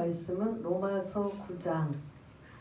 말씀은 로마서 9장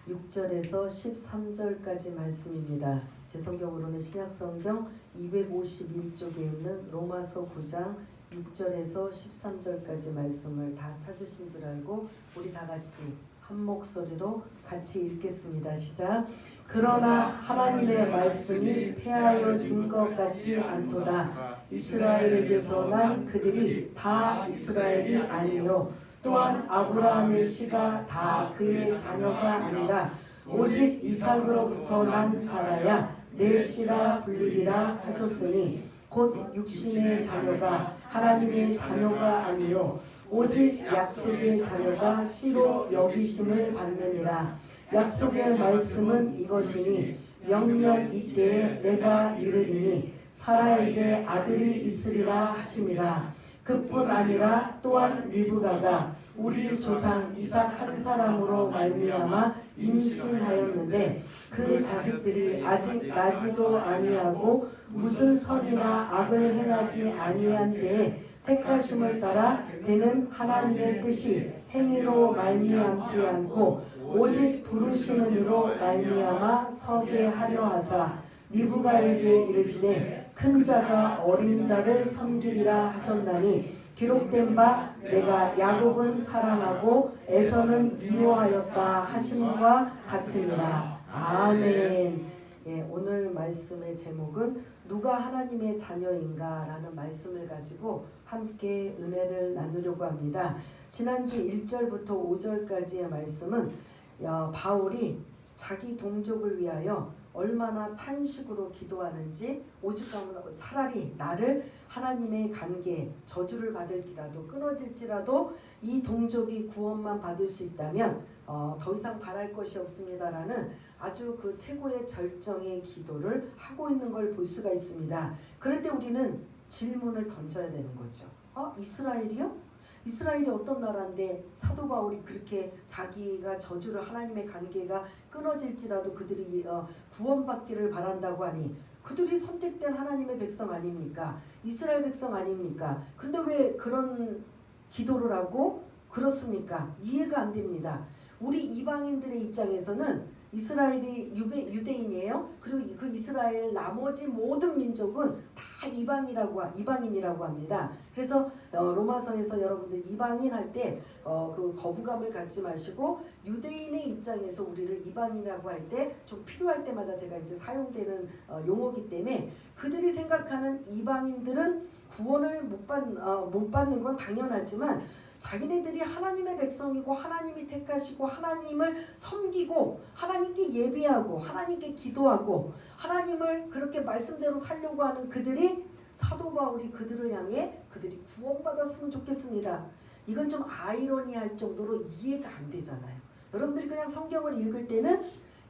6절에서 13절까지 말씀입니다. 제 성경으로는 신약성경 251쪽에 있는 로마서 9장 6절에서 13절까지 말씀을 다 찾으신 줄 알고 우리 다 같이 한 목소리로 같이 읽겠습니다. 시작. 그러나 하나님의 말씀이 폐하여진 것 같지 않도다. 이스라엘에게서 난 그들이 다 이스라엘이 아니요 또한 아브라함의 씨가 다 그의 자녀가 아니라 오직 이삭으로부터 난 자라야 내 씨라 불리리라 하셨으니 곧 육신의 자녀가 하나님의 자녀가 아니요 오직 약속의 자녀가 씨로 여기심을 받느니라. 약속의 말씀은 이것이니 명년 이때에 내가 이르리니 사라에게 아들이 있으리라 하심이라. 그뿐 아니라 또한 리브가가 우리 조상 이삭 한 사람으로 말미암아 임신하였는데 그 자식들이 아직 나지도 아니하고 무슨 선이나 악을 행하지 아니한 때에 택하심을 따라 되는 하나님의 뜻이 행위로 말미암지 않고 오직 부르시는 이로 말미암아 서게 하려 하사 리브가에게 이르시되 큰 자가 어린 자를 섬기리라 하셨나니 기록된 바 내가 야곱은 사랑하고 에서는 미워하였다 하심과 같으니라. 아멘. 예, 오늘 말씀의 제목은 누가 하나님의 자녀인가 라는 말씀을 가지고 함께 은혜를 나누려고 합니다. 지난주 1절부터 5절까지의 말씀은 바울이 자기 동족을 위하여 얼마나 탄식으로 기도하는지, 오죽하면 차라리 나를 하나님의 관계 저주를 받을지라도 끊어질지라도 이 동족이 구원만 받을 수 있다면 더 이상 바랄 것이 없습니다라는 아주 그 최고의 절정의 기도를 하고 있는 걸 볼 수가 있습니다. 그럴 때 우리는 질문을 던져야 되는 거죠. 이스라엘이요? 이스라엘이 어떤 나라인데 사도 바울이 그렇게 자기가 저주를 하나님의 관계가 끊어질지라도 그들이 구원받기를 바란다고 하니 그들이 선택된 하나님의 백성 아닙니까? 이스라엘 백성 아닙니까? 근데 왜 그런 기도를 하고 그렇습니까? 이해가 안 됩니다. 우리 이방인들의 입장에서는 이스라엘이 유대인이에요. 그리고 그 이스라엘 나머지 모든 민족은 다 이방인이라고 합니다. 그래서 로마서에서 여러분들 이방인 할 때 그 거부감을 갖지 마시고 유대인의 입장에서 우리를 이방인이라고 할 때 좀 필요할 때마다 제가 이제 사용되는 용어기 때문에 그들이 생각하는 이방인들은 구원을 못 받는 건 당연하지만 자기네들이 하나님의 백성이고 하나님이 택하시고 하나님을 섬기고 하나님께 예배하고 하나님께 기도하고 하나님을 그렇게 말씀대로 살려고 하는 그들이 사도 바울이 그들을 향해 그들이 구원받았으면 좋겠습니다. 이건 좀 아이러니할 정도로 이해가 안 되잖아요. 여러분들이 그냥 성경을 읽을 때는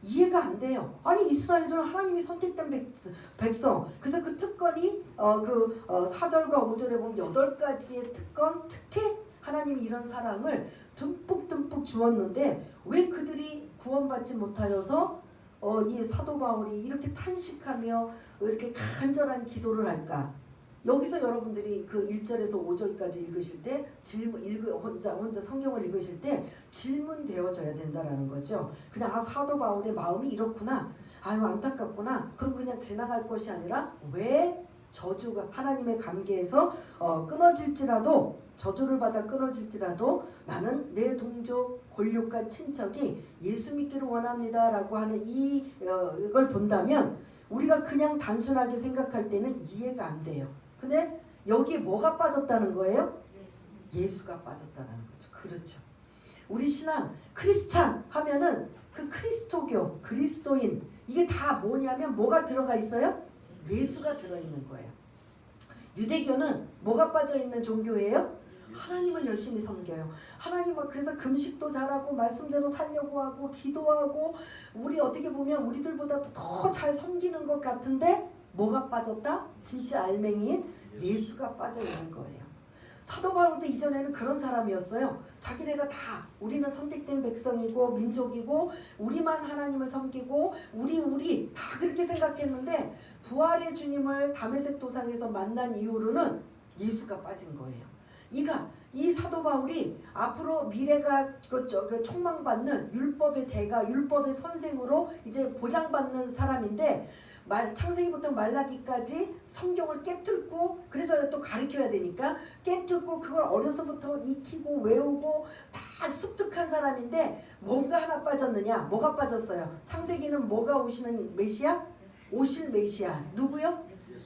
이해가 안 돼요. 아니 이스라엘은 하나님이 선택된 백성. 그래서 그 특권이 4절과 5절에 보면 8가지의 특권, 특혜 하나님이 이런 사랑을 듬뿍 주었는데 왜 그들이 구원받지 못하여서 이 사도 바울이 이렇게 탄식하며 이렇게 간절한 기도를 할까? 여기서 여러분들이 그 1절에서 5절까지 읽으실 때 혼자 성경을 읽으실 때 질문되어져야 된다라는 거죠. 그냥 사도 바울의 마음이 이렇구나. 아유 안타깝구나. 그럼 그냥 지나갈 것이 아니라 왜 저주가 하나님의 관계에서 끊어질지라도 저주를 받아 끊어질지라도 나는 내 동족 골육과 친척이 예수 믿기를 원합니다 라고 하는 이걸 본다면 우리가 그냥 단순하게 생각할 때는 이해가 안 돼요. 근데 여기에 뭐가 빠졌다는 거예요? 예수가 빠졌다는 거죠. 그렇죠. 우리 신앙 크리스찬 하면은 그 그리스도교 그리스도인 이게 다 뭐냐면 뭐가 들어가 있어요? 예수가 들어있는 거예요. 유대교는 뭐가 빠져있는 종교예요? 하나님을 열심히 섬겨요. 하나님을 그래서 금식도 잘하고 말씀대로 살려고 하고 기도하고 우리 어떻게 보면 우리들보다도 더 잘 섬기는 것 같은데 뭐가 빠졌다? 진짜 알맹이인 예수가 빠져있는 거예요. 사도 바울도 이전에는 그런 사람이었어요. 자기네가 다 우리는 선택된 백성이고 민족이고 우리만 하나님을 섬기고 우리 다 그렇게 생각했는데 부활의 주님을 다메섹 도상에서 만난 이후로는 예수가 빠진 거예요. 이 사도 바울이 앞으로 미래가 그 촉망받는 율법의 대가, 율법의 선생으로 이제 보장받는 사람인데 창세기부터 말라기까지 성경을 깨뚫고 그래서 또 가르쳐야 되니까 깨뚫고 그걸 어려서부터 익히고 외우고 다 습득한 사람인데 뭔가 하나 빠졌느냐? 뭐가 빠졌어요? 창세기는 뭐가 오시는 메시아? 오실 메시아 누구요?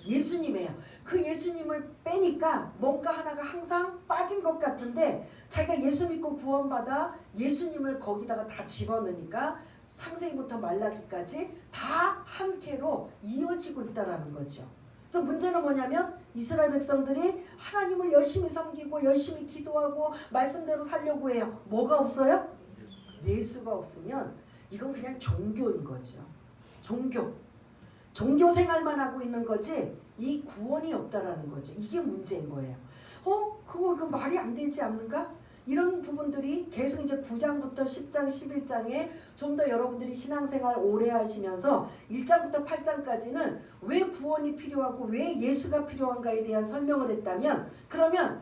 예수님이에요. 그 예수님을 빼니까 뭔가 하나가 항상 빠진 것 같은데 자기가 예수 믿고 구원받아 예수님을 거기다가 다 집어넣으니까 창세기부터 말라기까지 다 함께로 이어지고 있다라는 거죠. 그래서 문제는 뭐냐면 이스라엘 백성들이 하나님을 열심히 섬기고 열심히 기도하고 말씀대로 살려고 해요. 뭐가 없어요? 예수가 없으면 이건 그냥 종교인 거죠. 종교 생활만 하고 있는 거지 이 구원이 없다라는 거죠. 이게 문제인 거예요. 그거 말이 안 되지 않는가? 이런 부분들이 계속 이제 9장부터 10장, 11장에 좀 더 여러분들이 신앙생활 오래 하시면서 1장부터 8장까지는 왜 구원이 필요하고 왜 예수가 필요한가에 대한 설명을 했다면 그러면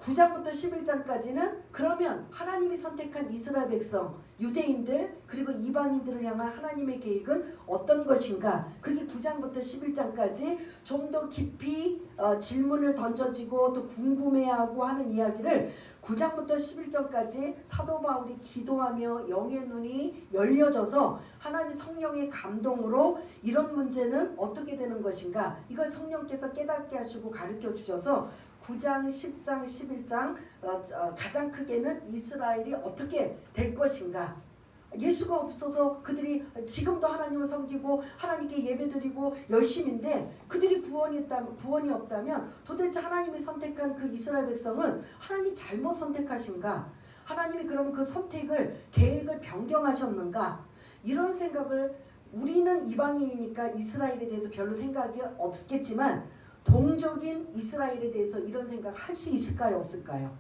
9장부터 11장까지는 그러면 하나님이 선택한 이스라엘 백성, 유대인들 그리고 이방인들을 향한 하나님의 계획은 어떤 것인가? 그게 9장부터 11장까지 좀 더 깊이 질문을 던져지고 또 궁금해하고 하는 이야기를 9장부터 11장까지 사도 바울이 기도하며 영의 눈이 열려져서 하나님 성령의 감동으로 이런 문제는 어떻게 되는 것인가? 이걸 성령께서 깨닫게 하시고 가르쳐 주셔서 9장, 10장, 11장 가장 크게는 이스라엘이 어떻게 될 것인가? 예수가 없어서 그들이 지금도 하나님을 섬기고 하나님께 예배드리고 열심인데 그들이 구원이 없다면 도대체 하나님이 선택한 그 이스라엘 백성은 하나님이 잘못 선택하신가? 하나님이 그럼 그 선택을 계획을 변경하셨는가? 이런 생각을 우리는 이방인이니까 이스라엘에 대해서 별로 생각이 없겠지만 동족인 이스라엘에 대해서 이런 생각 할 수 있을까요? 없을까요?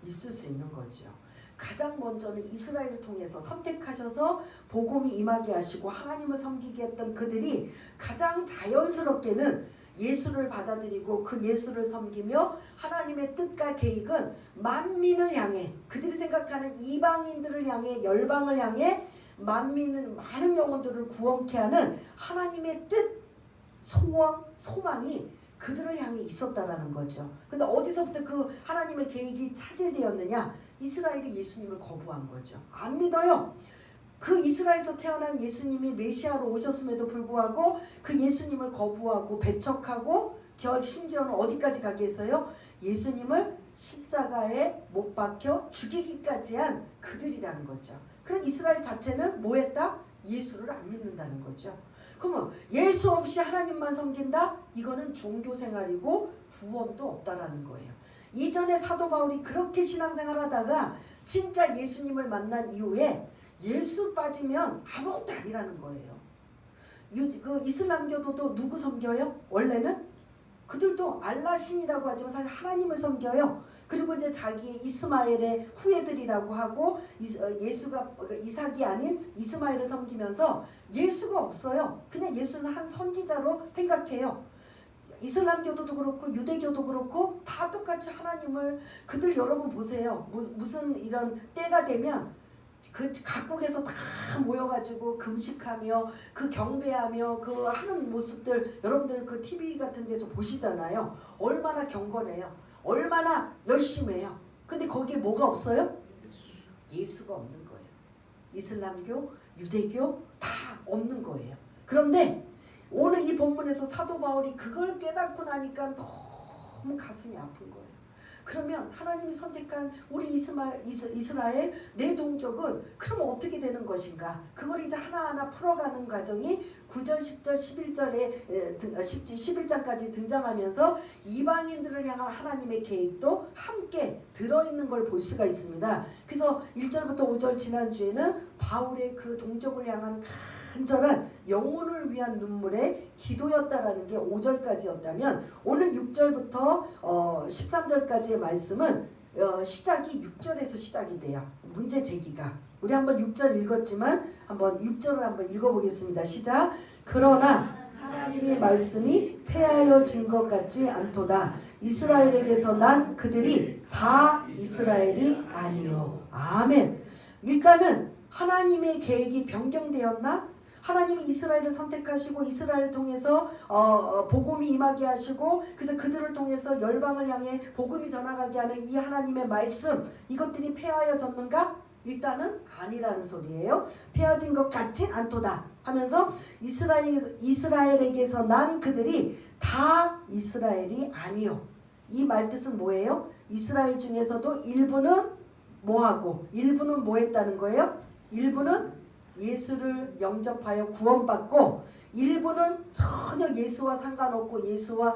있을 수 있는 거죠. 가장 먼저는 이스라엘을 통해서 선택하셔서 복음이 임하게 하시고 하나님을 섬기게 했던 그들이 가장 자연스럽게는 예수를 받아들이고 그 예수를 섬기며 하나님의 뜻과 계획은 만민을 향해 그들이 생각하는 이방인들을 향해 열방을 향해 만민은 많은 영혼들을 구원케 하는 하나님의 뜻, 소망이 그들을 향해 있었다라는 거죠. 근데 어디서부터 그 하나님의 계획이 차질되었느냐? 이스라엘이 예수님을 거부한 거죠. 안 믿어요. 그 이스라엘에서 태어난 예수님이 메시아로 오셨음에도 불구하고 그 예수님을 거부하고 배척하고 심지어는 어디까지 가게 했어요? 예수님을 십자가에 못 박혀 죽이기까지 한 그들이라는 거죠. 그럼 이스라엘 자체는 뭐 했다? 예수를 안 믿는다는 거죠. 그러면 예수 없이 하나님만 섬긴다? 이거는 종교생활이고 구원도 없다라는 거예요. 이전에 사도 바울이 그렇게 신앙생활하다가 진짜 예수님을 만난 이후에 예수 빠지면 아무것도 아니라는 거예요. 그 이슬람교도도 누구 섬겨요? 원래는? 그들도 알라신이라고 하지만 사실 하나님을 섬겨요. 그리고 이제 자기 이스마엘의 후예들이라고 하고 예수가 이삭이 아닌 이스마엘을 섬기면서 예수가 없어요. 그냥 예수는 한 선지자로 생각해요. 이슬람교도도 그렇고 유대교도 그렇고 다 똑같이 하나님을 그들 여러분 보세요. 무슨 이런 때가 되면 그 각국에서 다 모여가지고 금식하며 그 경배하며 그 하는 모습들 여러분들 그 TV 같은 데서 보시잖아요. 얼마나 경건해요. 얼마나 열심히 해요. 근데 거기에 뭐가 없어요? 예수가 없는 거예요. 이슬람교, 유대교 다 없는 거예요. 그런데 오늘 이 본문에서 사도 바울이 그걸 깨닫고 나니까 너무 가슴이 아픈 거예요. 그러면 하나님이 선택한 우리 이스라엘 내 동족은 그럼 어떻게 되는 것인가? 그걸 이제 하나하나 풀어가는 과정이 9절, 10절, 11절에 11장까지 등장하면서 이방인들을 향한 하나님의 계획도 함께 들어있는 걸 볼 수가 있습니다. 그래서 1절부터 5절 지난주에는 바울의 그 동족을 향한 간절한 영혼을 위한 눈물의 기도였다라는 게 5절까지였다면 오늘 6절부터 13절까지의 말씀은 시작이 6절에서 시작이 돼요. 문제 제기가. 우리 한번 6절 읽었지만 한번 6절을 한번 읽어보겠습니다. 시작. 그러나 하나님의 말씀이 패하여진 것 같지 않도다. 이스라엘에게서 난 그들이 다 이스라엘이 아니요. 아멘. 일단은 하나님의 계획이 변경되었나? 하나님이 이스라엘을 선택하시고 이스라엘을 통해서 복음이 임하게 하시고 그래서 그들을 통해서 열방을 향해 복음이 전하게 하는 이 하나님의 말씀 이것들이 폐하여졌는가? 일단은 아니라는 소리예요. 폐하진 것 같진 않도다 하면서 이스라엘에게서 난 그들이 다 이스라엘이 아니요. 이 말뜻은 뭐예요? 이스라엘 중에서도 일부는 뭐하고 일부는 뭐했다는 거예요? 일부는 예수를 영접하여 구원받고 일부는 전혀 예수와 상관없고 예수와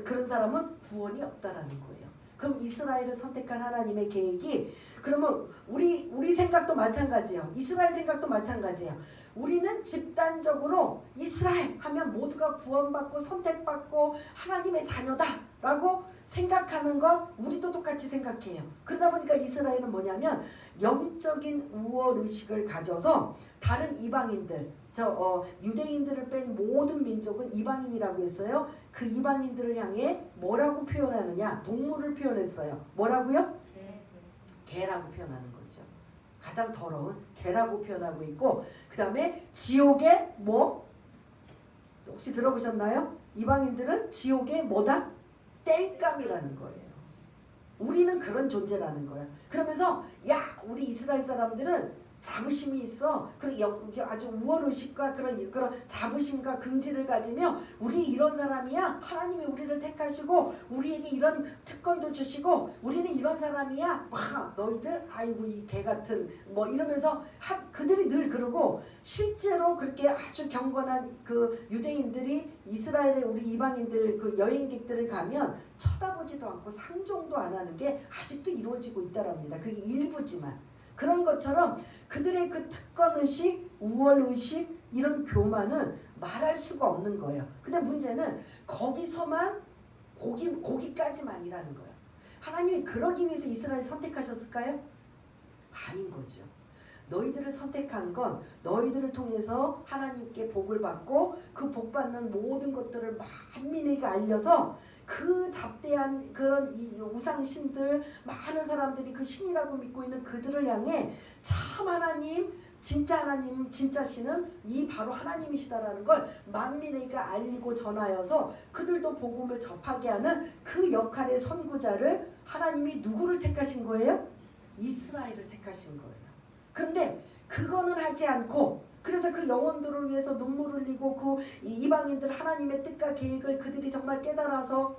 그런 사람은 구원이 없다라는 거예요. 그럼 이스라엘을 선택한 하나님의 계획이 그러면 우리 생각도 마찬가지예요. 이스라엘 생각도 마찬가지예요. 우리는 집단적으로 이스라엘 하면 모두가 구원받고 선택받고 하나님의 자녀다라고 생각하는 것 우리도 똑같이 생각해요. 그러다 보니까 이스라엘은 뭐냐면 영적인 우월의식을 가져서 다른 이방인들 유대인들을 뺀 모든 민족은 이방인이라고 했어요. 그 이방인들을 향해 뭐라고 표현하느냐? 동물을 표현했어요. 뭐라고요? 개라고 표현하는 거죠. 가장 더러운 개라고 표현하고 있고 그 다음에 지옥의 뭐? 혹시 들어보셨나요? 이방인들은 지옥의 뭐다? 땔감이라는 거예요. 우리는 그런 존재라는 거야. 그러면서 야 우리 이스라엘 사람들은 자부심이 있어. 그리고 아주 우월의식과 그런 자부심과 긍지를 가지며 우리 이런 사람이야. 하나님이 우리를 택하시고 우리에게 이런 특권도 주시고 우리는 이런 사람이야. 와 너희들 아이고 이 개같은 뭐 이러면서 그들이 늘 그러고 실제로 그렇게 아주 경건한 그 유대인들이 이스라엘의 우리 이방인들 그 여행객들을 가면 쳐다보지도 않고 상종도 안 하는 게 아직도 이루어지고 있다랍니다. 그게 일부지만 그런 것처럼 그들의 그 특권의식, 우월의식 이런 교만은 말할 수가 없는 거예요. 근데 문제는 거기서만 거기까지만이라는 거예요. 하나님이 그러기 위해서 이스라엘을 선택하셨을까요? 아닌 거죠. 너희들을 선택한 건 너희들을 통해서 하나님께 복을 받고 그 복 받는 모든 것들을 만민에게 알려서 그 잡대한 그런 이 우상신들 많은 사람들이 그 신이라고 믿고 있는 그들을 향해 참 하나님 진짜 신은 이 바로 하나님이시다라는 걸 만민에게 알리고 전하여서 그들도 복음을 접하게 하는 그 역할의 선구자를 하나님이 누구를 택하신 거예요? 이스라엘을 택하신 거예요. 근데 그거는 하지 않고 그래서 그 영혼들을 위해서 눈물을 흘리고 그 이방인들 하나님의 뜻과 계획을 그들이 정말 깨달아서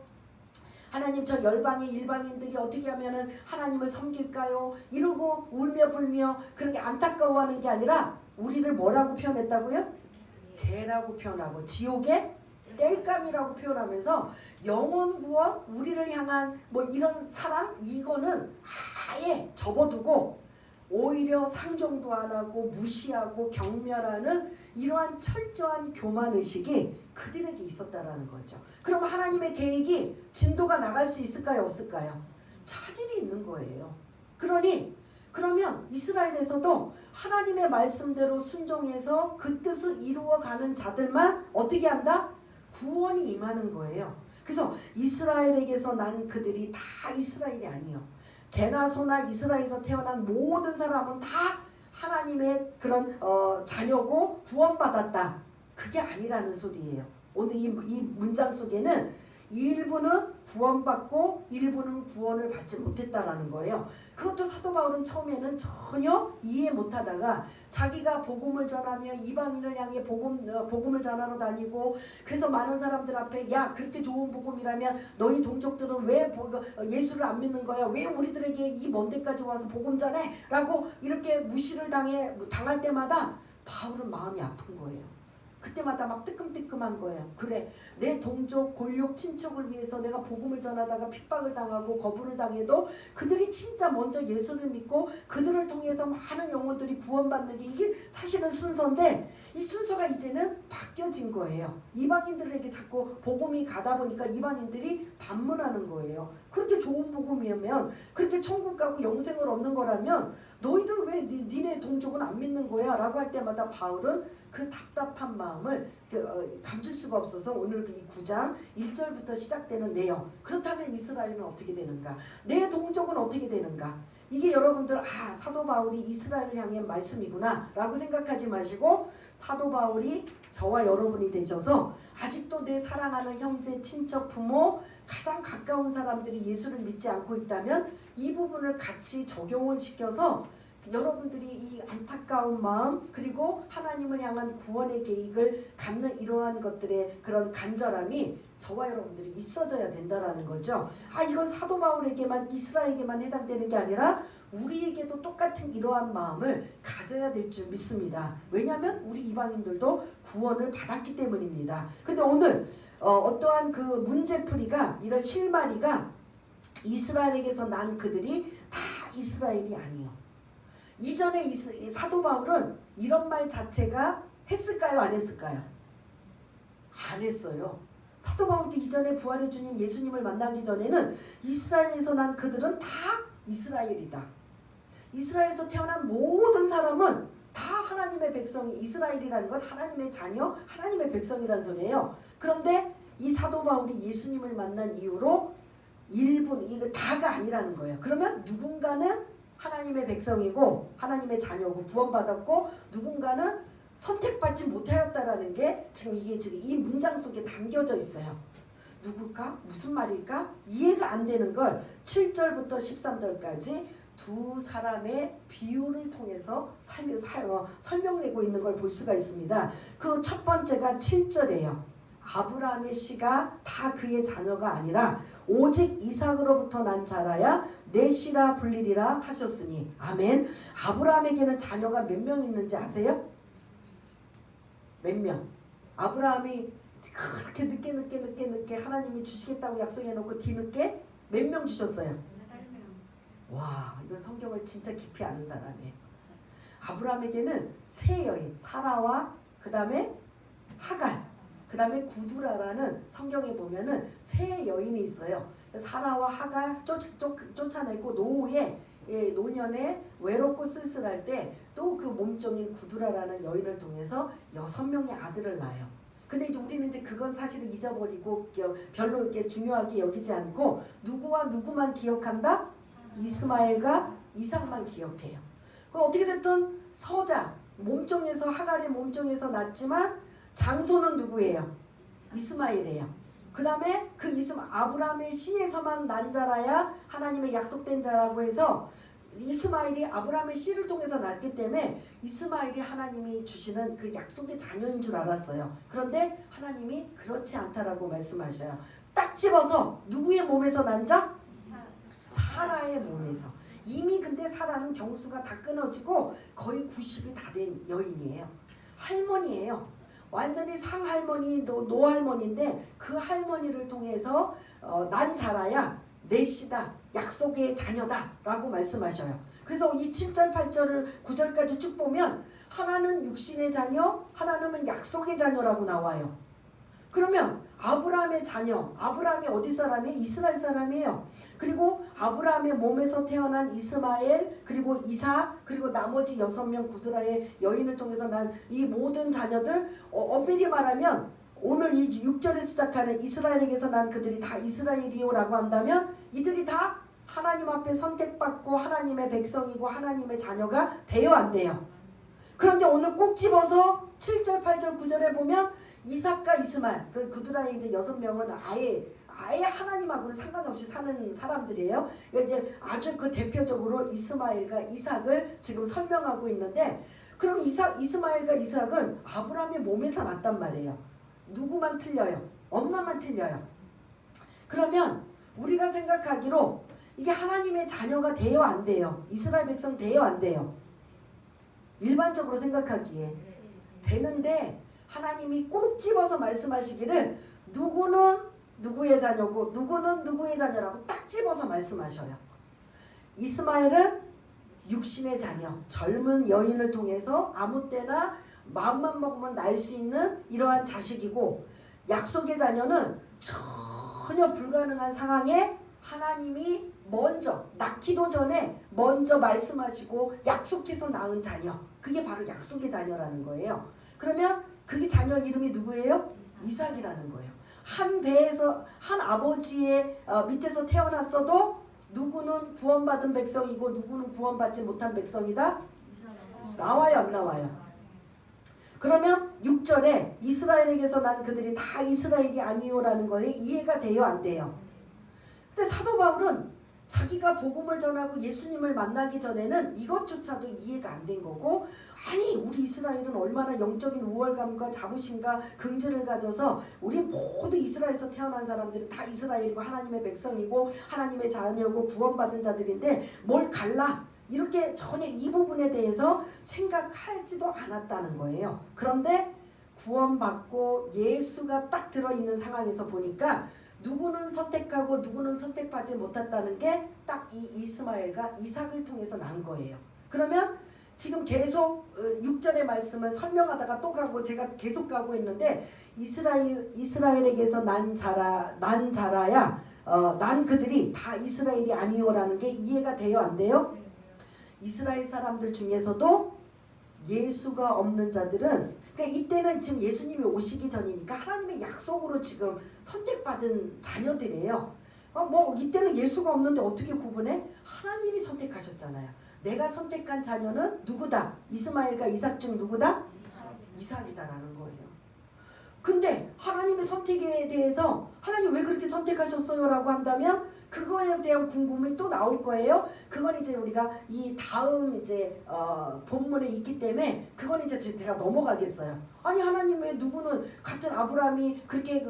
하나님 저 열방의 일방인들이 어떻게 하면은 하나님을 섬길까요? 이러고 울며 불며 그렇게 안타까워하는 게 아니라 우리를 뭐라고 표현했다고요? 개라고 표현하고 지옥의 땔감이라고 표현하면서 영혼 구원 우리를 향한 뭐 이런 사랑 이거는 아예 접어두고 오히려 상종도 안 하고 무시하고 경멸하는 이러한 철저한 교만의식이 그들에게 있었다라는 거죠. 그럼 하나님의 계획이 진도가 나갈 수 있을까요? 없을까요? 차질이 있는 거예요. 그러면 이스라엘에서도 하나님의 말씀대로 순종해서 그 뜻을 이루어가는 자들만 어떻게 한다? 구원이 임하는 거예요. 그래서 이스라엘에게서 난 그들이 다 이스라엘이 아니요. 개나 소나 이스라엘에서 태어난 모든 사람은 다 하나님의 그런 자녀고 구원받았다. 그게 아니라는 소리예요. 오늘 이 문장 속에는 일부는 구원받고 일부는 구원을 받지 못했다라는 거예요. 그것도 사도 바울은 처음에는 전혀 이해 못하다가 자기가 복음을 전하며 이방인을 향해 복음을 전하러 다니고 그래서 많은 사람들 앞에 야 그렇게 좋은 복음이라면 너희 동족들은 왜 예수를 안 믿는 거야? 왜 우리들에게 이 먼 데까지 와서 복음 전해? 라고 이렇게 무시를 당할 때마다 바울은 마음이 아픈 거예요. 그때마다 막 뜨끔뜨끔한 거예요. 그래 내 동족 골육 친척을 위해서 내가 복음을 전하다가 핍박을 당하고 거부를 당해도 그들이 진짜 먼저 예수를 믿고 그들을 통해서 많은 영혼들이 구원받는 게 이게 사실은 순서인데 이 순서가 이제는 바뀌어진 거예요. 이방인들에게 자꾸 복음이 가다 보니까 이방인들이 반문하는 거예요. 그렇게 좋은 복음이면 그렇게 천국 가고 영생을 얻는 거라면 너희들 왜 니네 동족은 안 믿는 거야? 라고 할 때마다 바울은 그 답답한 마음을 감출 수가 없어서 오늘 이 9장 1절부터 시작되는 내용, 그렇다면 이스라엘은 어떻게 되는가? 내 동족은 어떻게 되는가? 이게 여러분들 사도 바울이 이스라엘을 향해 말씀이구나 라고 생각하지 마시고, 사도 바울이 저와 여러분이 되셔서 아직도 내 사랑하는 형제, 친척, 부모, 가장 가까운 사람들이 예수를 믿지 않고 있다면 이 부분을 같이 적용을 시켜서 여러분들이 이 안타까운 마음, 그리고 하나님을 향한 구원의 계획을 갖는 이러한 것들의 그런 간절함이 저와 여러분들이 있어져야 된다라는 거죠. 이건 사도 바울에게만, 이스라엘에게만 해당되는 게 아니라 우리에게도 똑같은 이러한 마음을 가져야 될 줄 믿습니다. 왜냐하면 우리 이방인들도 구원을 받았기 때문입니다. 근데 오늘 어떠한 그 문제풀이가, 이런 실마리가 이스라엘에게서 난 그들이 다 이스라엘이 아니에요. 이전에 사도 바울은 이런 말 자체가 했을까요? 안 했을까요? 안 했어요. 사도 바울도 이전에 부활의 주님 예수님을 만나기 전에는 이스라엘에서 난 그들은 다 이스라엘이다. 이스라엘에서 태어난 모든 사람은 다 하나님의 백성이, 이스라엘이라는 건 하나님의 자녀, 하나님의 백성이라는 소리예요. 그런데 이 사도 바울이 예수님을 만난 이후로 일본, 이거 다가 아니라는 거예요. 그러면 누군가는 하나님의 백성이고 하나님의 자녀고 구원받았고, 누군가는 선택받지 못하였다라는 게 지금 이 문장 속에 담겨져 있어요. 누굴까? 무슨 말일까? 이해가 안 되는 걸 7절부터 13절까지 두 사람의 비유를 통해서 설명내고 있는 걸 볼 수가 있습니다. 그 첫 번째가 7절이에요. 아브라함의 씨가 다 그의 자녀가 아니라 오직 이삭으로부터 난 자라야 내 씨라 불리리라 하셨으니. 아멘. 아브라함에게는 자녀가 몇 명 있는지 아세요? 몇 명? 아브라함이 그렇게 늦게 하나님이 주시겠다고 약속해놓고 뒤늦게 몇 명 주셨어요? 8명. 와, 이건 성경을 진짜 깊이 아는 사람이에요. 아브라함에게는 세 여인, 사라와 그 다음에 하갈, 그 다음에 구두라라는, 성경에 보면은 세 여인이 있어요. 사라와 하갈 쫓아내고 노년에 외롭고 쓸쓸할 때 또 그 몸종인 구두라라는 여인을 통해서 6명의 아들을 낳아요. 근데 이제 우리는 이제 그건 사실은 잊어버리고 별로 이렇게 중요하게 여기지 않고 누구와 누구만 기억한다? 이스마엘과 이삭만 기억해요. 그럼 어떻게 됐든 서자, 몸종에서, 하갈의 몸종에서 낳지만 장소는 누구예요? 이스마엘이에요. 그 다음에 아브라함의 씨에서만 난 자라야 하나님의 약속된 자라고 해서 이스마엘이 아브라함의 씨를 통해서 낳기 때문에 이스마엘이 하나님이 주시는 그 약속의 자녀인 줄 알았어요. 그런데 하나님이 그렇지 않다라고 말씀하셔요. 딱 집어서 누구의 몸에서 난 자? 사라의 몸에서. 이미 근데 사라는 경수가 다 끊어지고 거의 90이 다 된 여인이에요. 할머니예요. 완전히 상할머니, 노할머니인데 그 할머니를 통해서 난 자라야 내 씨다, 약속의 자녀다 라고 말씀하셔요. 그래서 이 7절, 8절을 9절까지 쭉 보면 하나는 육신의 자녀, 하나는 약속의 자녀라고 나와요. 그러면 아브라함의 자녀, 아브라함이 어디 사람이에요? 이스라엘 사람이에요. 그리고 아브라함의 몸에서 태어난 이스마엘, 그리고 이삭, 그리고 나머지 6명 구두라의 여인을 통해서 난 이 모든 자녀들, 엄밀히 말하면 오늘 이 6절에 시작하는 이스라엘에게서 난 그들이 다 이스라엘이요 라고 한다면 이들이 다 하나님 앞에 선택받고 하나님의 백성이고 하나님의 자녀가 돼요, 안 돼요? 그런데 오늘 꼭 집어서 7절, 8절, 9절에 보면 이삭과 이스마엘, 그 구두라의 이제 6명은 아예 하나님하고는 상관없이 사는 사람들이에요. 이제 아주 그 대표적으로 이스마엘과 이삭을 지금 설명하고 있는데, 그럼 이스마엘과 이삭은 아브라함의 몸에서 났단 말이에요. 누구만 틀려요? 엄마만 틀려요. 그러면 우리가 생각하기로 이게 하나님의 자녀가 돼요, 안 돼요? 이스라엘 백성 돼요, 안 돼요? 일반적으로 생각하기에 되는데 하나님이 꼭 집어서 말씀하시기를 누구는 누구의 자녀고 누구는 누구의 자녀라고 딱 집어서 말씀하셔요. 이스마엘은 육신의 자녀, 젊은 여인을 통해서 아무 때나 마음만 먹으면 날 수 있는 이러한 자식이고, 약속의 자녀는 전혀 불가능한 상황에 하나님이 먼저 낳기도 전에 먼저 말씀하시고 약속해서 낳은 자녀, 그게 바로 약속의 자녀라는 거예요. 그러면 그게 자녀 이름이 누구예요? 이삭이라는 거예요. 한 배에서 한 아버지의 밑에서 태어났어도 누구는 구원받은 백성이고 누구는 구원받지 못한 백성이다? 나와요, 안 나와요? 그러면 6절에 이스라엘에게서 난 그들이 다 이스라엘이 아니요라는 거에 이해가 돼요, 안 돼요? 근데 사도 바울은 자기가 복음을 전하고 예수님을 만나기 전에는 이것조차도 이해가 안 된 거고, 아니 우리 이스라엘은 얼마나 영적인 우월감과 자부심과 긍지를 가져서 우리 모두 이스라엘에서 태어난 사람들이 다 이스라엘이고 하나님의 백성이고 하나님의 자녀고 구원받은 자들인데 뭘 갈라? 이렇게 전혀 이 부분에 대해서 생각하지도 않았다는 거예요. 그런데 구원받고 예수가 딱 들어있는 상황에서 보니까 누구는 선택하고 누구는 선택받지 못했다는 게 딱 이 이스마엘과 이삭을 통해서 난 거예요. 그러면 지금 계속 6절의 말씀을 설명하다가 또 가고 제가 계속 가고 있는데 이스라엘에게서 난 자라야 난 그들이 다 이스라엘이 아니요라는 게 이해가 돼요, 안 돼요? 이스라엘 사람들 중에서도 예수가 없는 자들은, 그러니까 이때는 지금 예수님이 오시기 전이니까 하나님의 약속으로 지금 선택받은 자녀들이에요. 뭐 이때는 예수가 없는데 어떻게 구분해? 하나님이 선택하셨잖아요. 내가 선택한 자녀는 누구다? 이스마엘과 이삭 중 누구다? 이삭이다라는 거예요. 근데 하나님의 선택에 대해서 하나님 왜 그렇게 선택하셨어요? 라고 한다면 그거에 대한 궁금이 또 나올 거예요. 그건 이제 우리가 이 다음 이제 본문에 있기 때문에 그건 이제 제가 넘어가겠어요. 아니 하나님 왜 누구는 같은 아브라함이 그렇게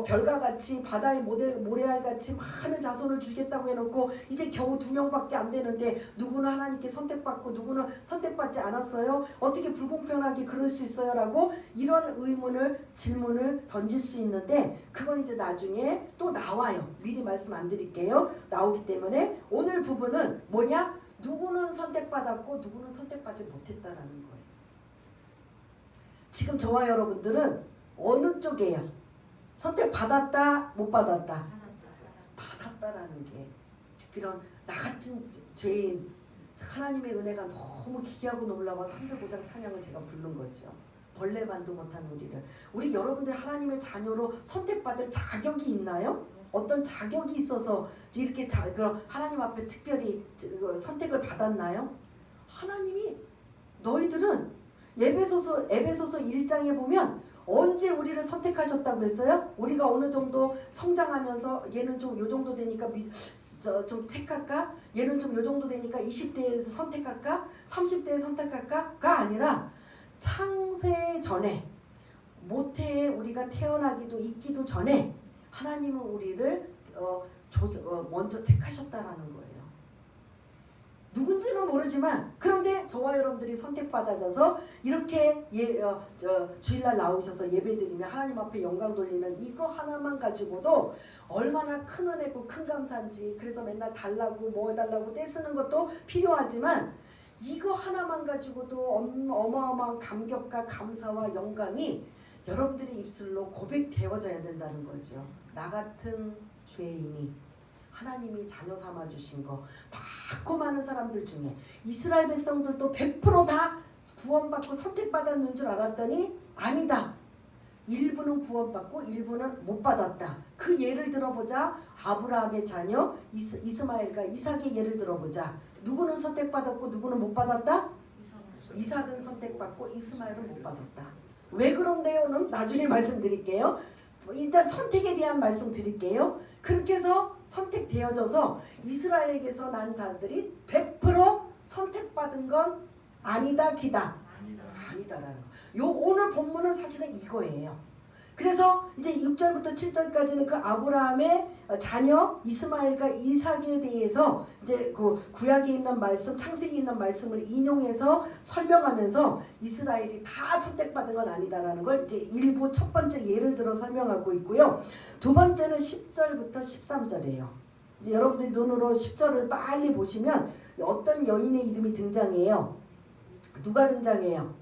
별과 같이 바다의 모래알 같이 많은 자손을 주겠다고 해놓고 이제 겨우 2명밖에 안 되는데 누구는 하나님께 선택받고 누구는 선택받지 않았어요? 어떻게 불공평하게 그럴 수 있어요? 라고 이런 질문을 던질 수 있는데 그건 이제 나중에 또 나와요. 미리 말씀 안 드릴게요. 나오기 때문에 오늘 부분은 뭐냐? 누구는 선택받았고 누구는 선택받지 못했다라는 거예요. 지금 저와 여러분들은 어느 쪽이에요? 선택받았다, 못 받았다? 받았다라는 게 그런 나 같은 죄인 하나님의 은혜가 너무 기이하고 놀라워 305장 찬양을 제가 부른 거죠. 벌레만도 못한 우리 여러분들 하나님의 자녀로 선택받을 자격이 있나요? 어떤 자격이 있어서 이렇게 그런 하나님 앞에 특별히 선택을 받았나요? 하나님이 너희들은 에베소서 1장에 보면 언제 우리를 선택하셨다고 했어요? 우리가 어느 정도 성장하면서 얘는 좀 요 정도 되니까 좀 택할까? 얘는 좀 요 정도 되니까 20대에서 선택할까? 30대에 선택할까?가 아니라 창세 전에 모태에 우리가 태어나기도 있기도 전에 하나님은 우리를 먼저 택하셨다라는 거예요. 누군지는 모르지만 그런데 저와 여러분들이 선택받아져서 이렇게 주일날 나오셔서 예배드리며 하나님 앞에 영광 돌리는 이거 하나만 가지고도 얼마나 큰 은혜고 큰 감사인지. 그래서 맨날 달라고 뭐 해달라고 떼쓰는 것도 필요하지만 이거 하나만 가지고도 어마어마한 감격과 감사와 영광이 여러분들의 입술로 고백되어져야 된다는 거죠. 나 같은 죄인이 하나님이 자녀 삼아주신 거 많고 많은 사람들 중에 이스라엘 백성들도 100% 다 구원받고 선택받았는 줄 알았더니 아니다. 일부는 구원받고 일부는 못 받았다. 그 예를 들어보자. 아브라함의 자녀 이스마엘과 이삭의 예를 들어보자. 누구는 선택받았고 누구는 못 받았다? 이삭은 선택받고 이스마엘은 못 받았다. 왜 그런데요는 나중에 말씀드릴게요. 일단 선택에 대한 말씀 드릴게요. 그렇게 해서 선택되어져서 이스라엘에게서 난 자들이 100% 선택받은 건 아니다, 기다. 아니다라는 거. 오늘 본문은 사실은 이거예요. 그래서 이제 6절부터 7절까지는 그 아브라함의 자녀 이스마엘과 이삭에 대해서 이제 그 구약에 있는 말씀, 창세기에 있는 말씀을 인용해서 설명하면서 이스라엘이 다 선택받은 건 아니다라는 걸 이제 일부 첫 번째 예를 들어 설명하고 있고요. 두 번째는 10절부터 13절이에요. 이제 여러분들이 눈으로 10절을 빨리 보시면 어떤 여인의 이름이 등장해요. 누가 등장해요?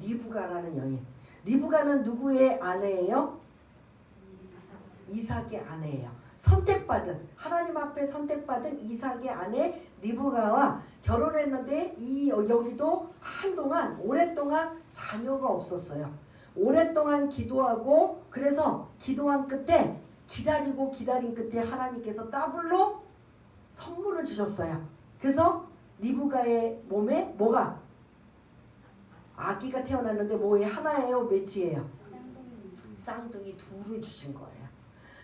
리브가라는 여인. 리브가는 누구의 아내예요? 이삭의 아내예요. 선택받은 하나님 앞에 선택받은 이삭의 아내 리브가와 결혼했는데 여기도 한동안 오랫동안 자녀가 없었어요. 오랫동안 기도하고 그래서 기도한 끝에 기다린 끝에 하나님께서 더블로 선물을 주셨어요. 그래서 리브가의 몸에 뭐가? 아기가 태어났는데 뭐에 하나예요? 몇이에요? 쌍둥이 둘을 주신 거예요.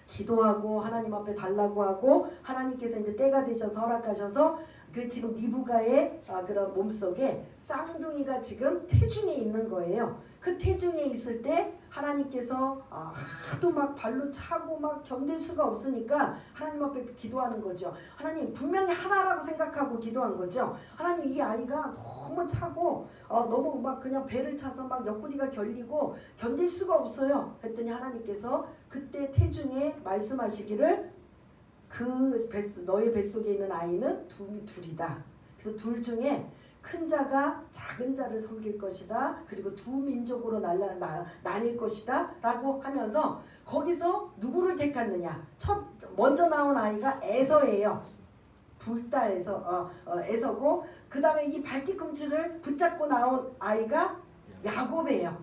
기도하고 하나님 앞에 달라고 하고 하나님께서 이제 때가 되셔서 허락하셔서 그 지금 리브가의 그런 몸속에 쌍둥이가 지금 태중에 있는 거예요. 그 태중에 있을 때 하나님께서 하도 막 발로 차고 막 견딜 수가 없으니까 하나님 앞에 기도하는 거죠. 하나님 분명히 하나라고 생각하고 기도한 거죠. 하나님 이 아이가 너무 차고 너무 막 그냥 배를 차서 막 옆구리가 결리고 견딜 수가 없어요. 했더니 하나님께서 그때 태중에 말씀하시기를 너의 뱃속에 있는 아이는 둘이다. 그래서 둘 중에 큰 자가 작은 자를 섬길 것이다. 그리고 두 민족으로 나뉠 것이다. 라고 하면서 거기서 누구를 택했느냐. 먼저 나온 아이가 에서예요. 둘 다 에서고 그 다음에 이 발뒤꿈치를 붙잡고 나온 아이가 야곱이에요.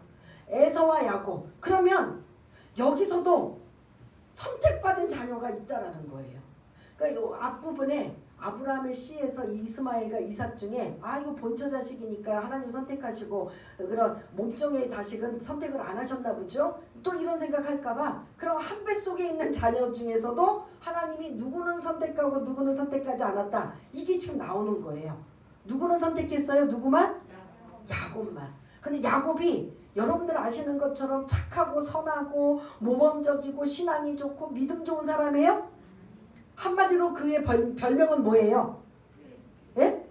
에서와 야곱. 그러면 여기서도 선택받은 자녀가 있다라는 거예요. 그러니까 이 앞부분에 아브라함의 씨에서 이스마엘과 이삭 중에 이거 본처 자식이니까 하나님 선택하시고 그런 몸종의 자식은 선택을 안 하셨나 보죠. 또 이런 생각할까봐 그럼 한 뱃속에 있는 자녀 중에서도 하나님이 누구는 선택하고 누구는 선택하지 않았다. 이게 지금 나오는 거예요. 누구는 선택했어요? 누구만? 야곱만. 근데 야곱이 여러분들 아시는 것처럼 착하고 선하고 모범적이고 신앙이 좋고 믿음 좋은 사람이에요? 한마디로 그의 별명은 뭐예요? 예?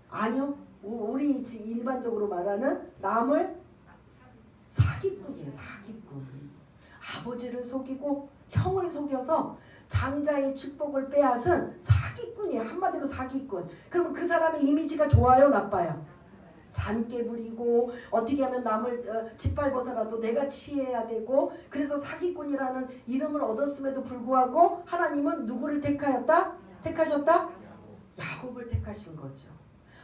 아니요. 우리 일반적으로 말하는 남을 사기꾼이에요. 사기꾼. 아버지를 속이고 형을 속여서 장자의 축복을 빼앗은 사기꾼이에요. 한마디로 사기꾼. 그럼 그 사람의 이미지가 좋아요? 나빠요? 잔깨 부리고 어떻게 하면 남을 짓밟아서라도 내가 취해야 되고 그래서 사기꾼이라는 이름을 얻었음에도 불구하고 하나님은 누구를 택하셨다? 야곱을 택하신 거죠.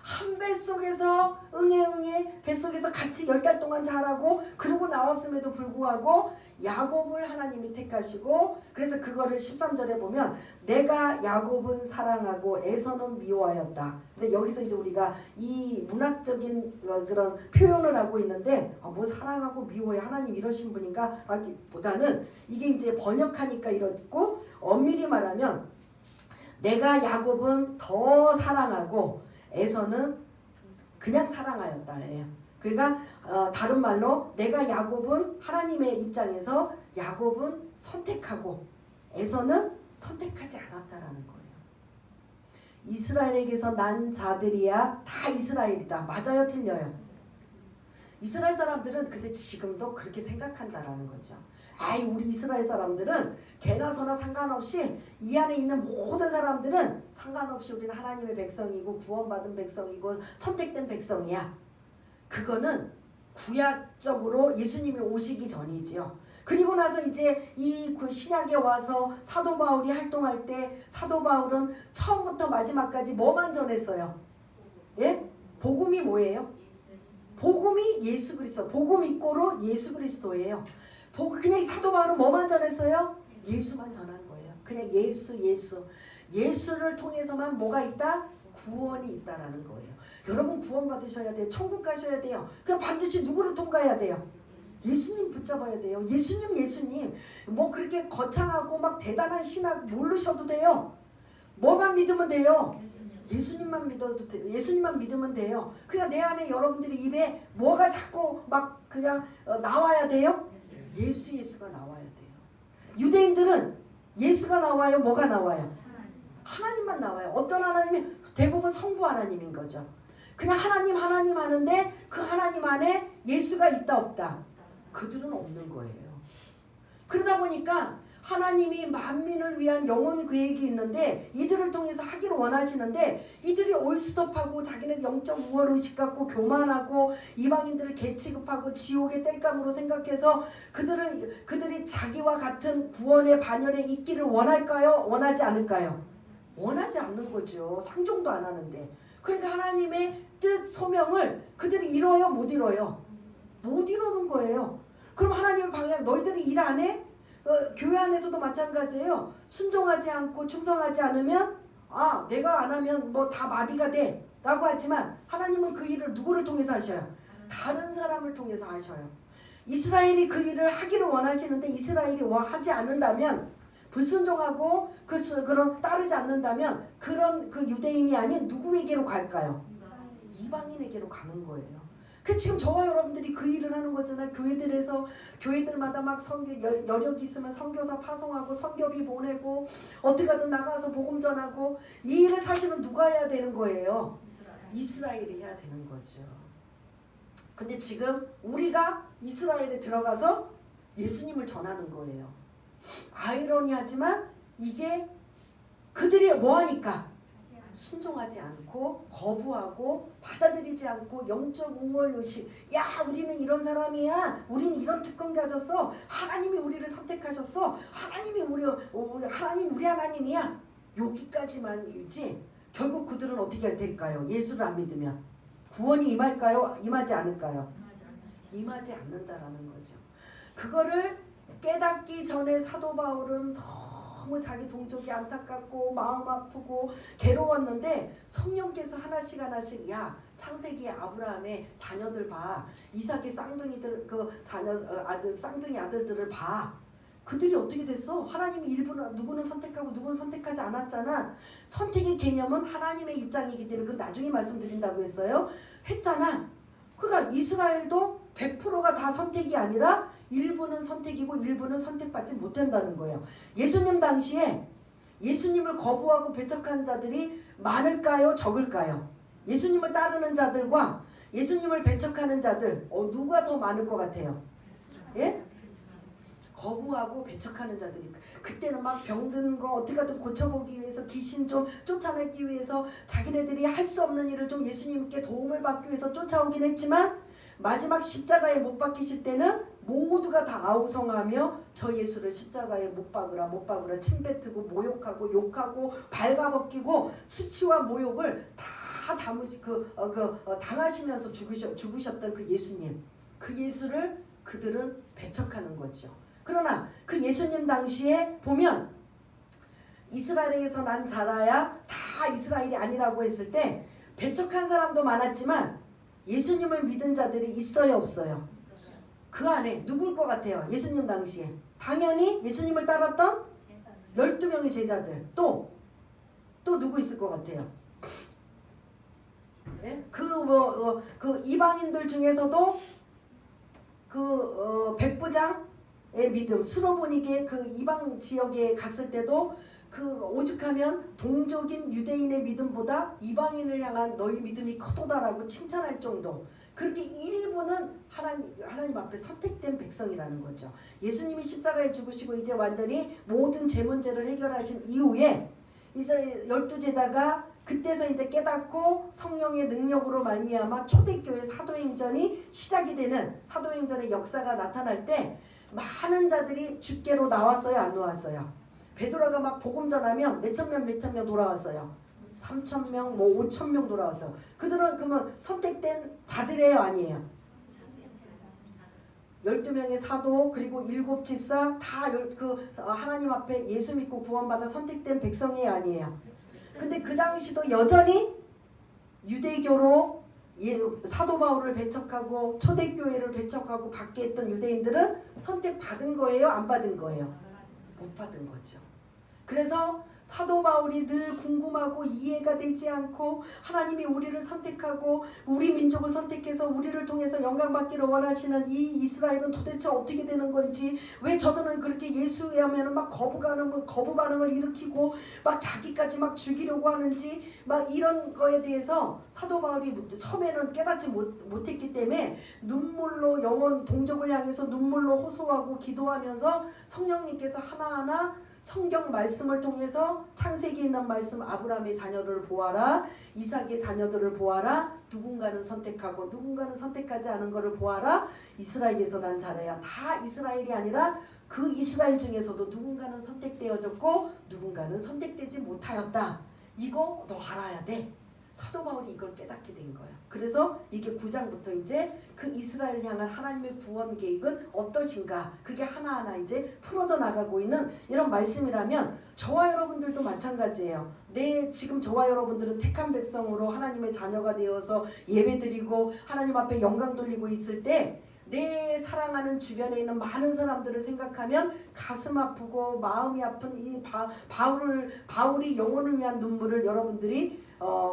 한 뱃속에서 응애 뱃속에서 같이 10달 동안 자라고 그러고 나왔음에도 불구하고 야곱을 하나님이 택하시고 그래서 그거를 13절에 보면 내가 야곱은 사랑하고 에서는 미워하였다. 근데 여기서 이제 우리가 이 문학적인 그런 표현을 하고 있는데 뭐 사랑하고 미워해 하나님 이러신 분인가 라기보다는 이게 이제 번역하니까 이렇고 엄밀히 말하면 내가 야곱은 더 사랑하고 에서는 그냥 사랑하였다예요. 그러니까 다른 말로 내가 야곱은 하나님의 입장에서 야곱은 선택하고 에서는 선택하지 않았다라는 거예요. 이스라엘에게서 난 자들이야 다 이스라엘이다. 맞아요? 틀려요? 이스라엘 사람들은 근데 지금도 그렇게 생각한다라는 거죠. 우리 이스라엘 사람들은 개나 소나 상관없이 이 안에 있는 모든 사람들은 상관없이 우리는 하나님의 백성이고 구원받은 백성이고 선택된 백성이야. 그거는 구약적으로 예수님이 오시기 전이지요. 그리고 나서 이제 이 신약에 와서 사도 바울이 활동할 때 사도 바울은 처음부터 마지막까지 뭐만 전했어요? 예? 복음이 뭐예요? 복음이 예수 그리스도. 복음 이꼬로 예수 그리스도예요. 그냥 사도 바울은 뭐만 전했어요? 예수만 전한 거예요. 그냥 예수를 통해서만 뭐가 있다? 구원이 있다라는 거예요. 여러분 구원 받으셔야 돼요. 천국 가셔야 돼요. 그럼 반드시 누구를 통과해야 돼요? 예수님 붙잡아야 돼요. 예수님. 뭐 그렇게 거창하고 막 대단한 신학 모르셔도 돼요. 뭐만 믿으면 돼요? 예수님만 믿어도 돼요. 예수님만 믿으면 돼요. 그냥 내 안에 여러분들이 입에 뭐가 자꾸 막 그냥 나와야 돼요? 예수가 나와야 돼요. 유대인들은 예수가 나와요? 뭐가 나와요? 하나님만 나와요. 어떤 하나님이? 대부분 성부 하나님인 거죠. 그냥 하나님 하는데 그 하나님 안에 예수가 있다 없다? 그들은 없는 거예요. 그러다 보니까 하나님이 만민을 위한 영혼 계획이 있는데 이들을 통해서 하기를 원하시는데 이들이 올스톱하고 자기는 영적 우월의식 갖고 교만하고 이방인들을 개취급하고 지옥의 땔감으로 생각해서 그들이 자기와 같은 구원의 반열에 있기를 원할까요? 원하지 않을까요? 원하지 않는 거죠. 상종도 안 하는데. 그러니까 하나님의 뜻 소명을 그들이 이뤄요? 못 이뤄요? 못 이루는 거예요. 그럼 하나님의 방향 너희들이 일 안 해? 교회 안에서도 마찬가지예요. 순종하지 않고 충성하지 않으면 내가 안 하면 뭐 다 마비가 돼 라고 하지만 하나님은 그 일을 누구를 통해서 하셔요? 다른 사람을 통해서 하셔요. 이스라엘이 그 일을 하기를 원하시는데 이스라엘이 하지 않는다면 불순종하고 그런 따르지 않는다면 그런 그 유대인이 아닌 누구에게로 갈까요? 이방인에게로 가는 거예요. 그 지금 저와 여러분들이 그 일을 하는 거잖아요. 교회들마다 막 여력이 있으면 선교사 파송하고 선교비 보내고 어떻게 하든 나가서 복음 전하고 이 일을 사실은 누가 해야 되는 거예요? 이스라엘이 해야 되는 거죠. 근데 지금 우리가 이스라엘에 들어가서 예수님을 전하는 거예요. 아이러니하지만 이게 그들이 뭐하니까? 순종하지 않고 거부하고 받아들이지 않고 영적 우월의식 우리는 이런 사람이야. 우리는 이런 특권 가졌어. 하나님이 우리를 선택하셨어. 하나님 우리 하나님이야. 여기까지만 일지 결국 그들은 어떻게 될까요? 예수를 안 믿으면 구원이 임할까요? 임하지 않을까요? 임하지 않는다라는 거죠. 그거를 깨닫기 전에 사도 바울은 너무 자기 동족이 안타깝고 마음 아프고 괴로웠는데 성령께서 하나씩 창세기의 아브라함의 자녀들 봐. 이삭의 쌍둥이들 쌍둥이 아들들을 봐. 그들이 어떻게 됐어? 하나님이 누구는 선택하고 누구는 선택하지 않았잖아. 선택의 개념은 하나님의 입장이기 때문에 그건 나중에 말씀드린다고 했어요. 했잖아. 그러니까 이스라엘도 100%가 다 선택이 아니라 일부는 선택이고 일부는 선택받지 못한다는 거예요. 예수님 당시에 예수님을 거부하고 배척한 자들이 많을까요? 적을까요? 예수님을 따르는 자들과 예수님을 배척하는 자들 누가 더 많을 것 같아요? 예? 거부하고 배척하는 자들이 그때는 막 병든 거 어떻게든 고쳐보기 위해서 귀신 좀 쫓아내기 위해서 자기네들이 할 수 없는 일을 좀 예수님께 도움을 받기 위해서 쫓아오긴 했지만 마지막 십자가에 못 박히실 때는 모두가 다 아우성하며 저 예수를 십자가에 못 박으라 침뱉고 모욕하고 욕하고 발가벗기고 수치와 모욕을 다 당하시면서 죽으셨던 그 예수님, 그 예수를 그들은 배척하는 거죠. 그러나 그 예수님 당시에 보면 이스라엘에서 난 자라야 다 이스라엘이 아니라고 했을 때 배척한 사람도 많았지만 예수님을 믿은 자들이 있어요 없어요? 그 안에 누굴 것 같아요? 예수님 당시에 당연히 예수님을 따랐던 12명의 제자들 또 누구 있을 것 같아요? 네? 그 이방인들 중에서도 백부장의 믿음 스로보닉의 그 이방 지역에 갔을 때도 오죽하면 동족인 유대인의 믿음보다 이방인을 향한 너희 믿음이 크도다라고 칭찬할 정도. 그렇게 일부는 하나님 앞에 선택된 백성이라는 거죠. 예수님이 십자가에 죽으시고 이제 완전히 모든 제 문제를 해결하신 이후에 이제 12제자가 그때서 이제 깨닫고 성령의 능력으로 말미암아 초대교회 사도행전이 시작이 되는 사도행전의 역사가 나타날 때 많은 자들이 주께로 나왔어요, 안 나왔어요? 베드로가 막 복음 전하면 몇천 명 돌아왔어요. 3,000명, 5,000명 돌아왔어요. 그들은 그러면 선택된 자들이에요, 아니에요? 12명의 사도 그리고 7 지사 다 하나님 앞에 예수 믿고 구원받아 선택된 백성이에요, 아니에요? 근데 그 당시도 여전히 유대교로 사도 바울을 배척하고 초대교회를 배척하고 받게 했던 유대인들은 선택받은 거예요, 안 받은 거예요? 못 받은 거죠. 그래서 사도 바울이 늘 궁금하고 이해가 되지 않고 하나님이 우리를 선택하고 우리 민족을 선택해서 우리를 통해서 영광받기를 원하시는 이 이스라엘은 도대체 어떻게 되는 건지, 왜 저들은 그렇게 예수에 하면 막 거부 반응을 일으키고 막 자기까지 막 죽이려고 하는지, 막 이런 거에 대해서 사도 바울이 처음에는 깨닫지 못했기 때문에 눈물로 영혼 동족을 향해서 눈물로 호소하고 기도하면서 성령님께서 하나하나 성경 말씀을 통해서 창세기에 있는 말씀, 아브라함의 자녀들을 보아라, 이삭의 자녀들을 보아라, 누군가는 선택하고 누군가는 선택하지 않은 것을 보아라, 이스라엘에서 난 자라야. 다 이스라엘이 아니라 그 이스라엘 중에서도 누군가는 선택되어졌고 누군가는 선택되지 못하였다. 이거 너 알아야 돼. 사도 바울이 이걸 깨닫게 된 거예요. 그래서 이게 9장부터 이제 그 이스라엘을 향한 하나님의 구원 계획은 어떠신가, 그게 하나하나 이제 풀어져 나가고 있는 이런 말씀이라면, 저와 여러분들도 마찬가지예요. 지금 저와 여러분들은 택한 백성으로 하나님의 자녀가 되어서 예배드리고 하나님 앞에 영광 돌리고 있을 때, 내 사랑하는 주변에 있는 많은 사람들을 생각하면 가슴 아프고 마음이 아픈 이 바울이 영혼을 위한 눈물을 여러분들이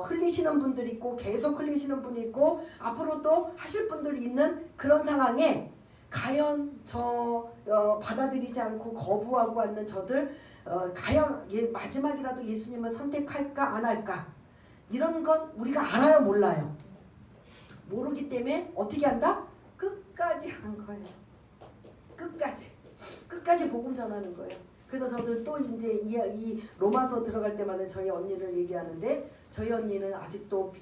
흘리시는 분들이 있고 계속 흘리시는 분이 있고 앞으로 또 하실 분들이 있는 그런 상황에, 과연 받아들이지 않고 거부하고 앉는 저들, 과연 마지막이라도 예수님을 선택할까 안 할까, 이런 건 우리가 알아요 몰라요? 모르기 때문에 어떻게 한다? 끝까지 하는 거예요. 끝까지 복음 전하는 거예요. 그래서 저도 또 이제 이 로마서 들어갈 때마다 저희 언니를 얘기하는데, 저희 언니는 아직도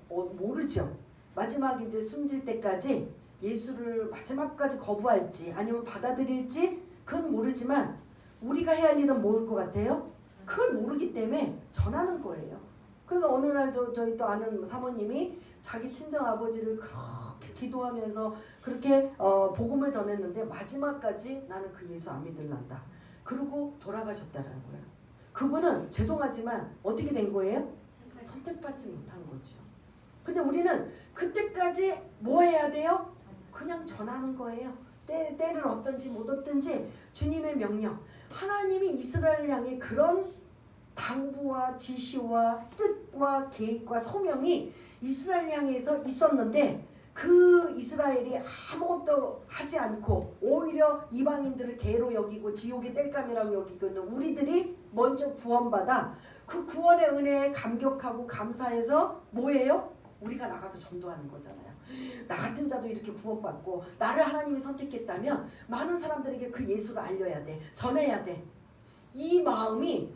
모르죠. 마지막 이제 숨질 때까지 예수를 마지막까지 거부할지 아니면 받아들일지 그건 모르지만, 우리가 해야 할 일은 뭐일 것 같아요? 그걸 모르기 때문에 전하는 거예요. 그래서 어느 날 저희 또 아는 사모님이 자기 친정 아버지를 그렇게 기도하면서 그렇게 복음을 전했는데 마지막까지 나는 그 예수 안 믿을란다. 그러고 돌아가셨다는 거예요. 그분은 죄송하지만 어떻게 된 거예요? 선택받지 못한 거죠. 근데 우리는 그때까지 뭐 해야 돼요? 그냥 전하는 거예요. 때를 얻든지 못 얻든지 주님의 명령, 하나님이 이스라엘을 향해 그런 당부와 지시와 뜻과 계획과 소명이 이스라엘 향해서 있었는데, 그 이스라엘이 아무것도 하지 않고 오히려 이방인들을 개로 여기고 지옥의 땔감이라고 여기고 있는 우리들이 먼저 구원받아 그 구원의 은혜에 감격하고 감사해서 뭐예요? 우리가 나가서 전도하는 거잖아요. 나 같은 자도 이렇게 구원받고 나를 하나님이 선택했다면 많은 사람들에게 그 예수를 알려야 돼, 전해야 돼. 이 마음이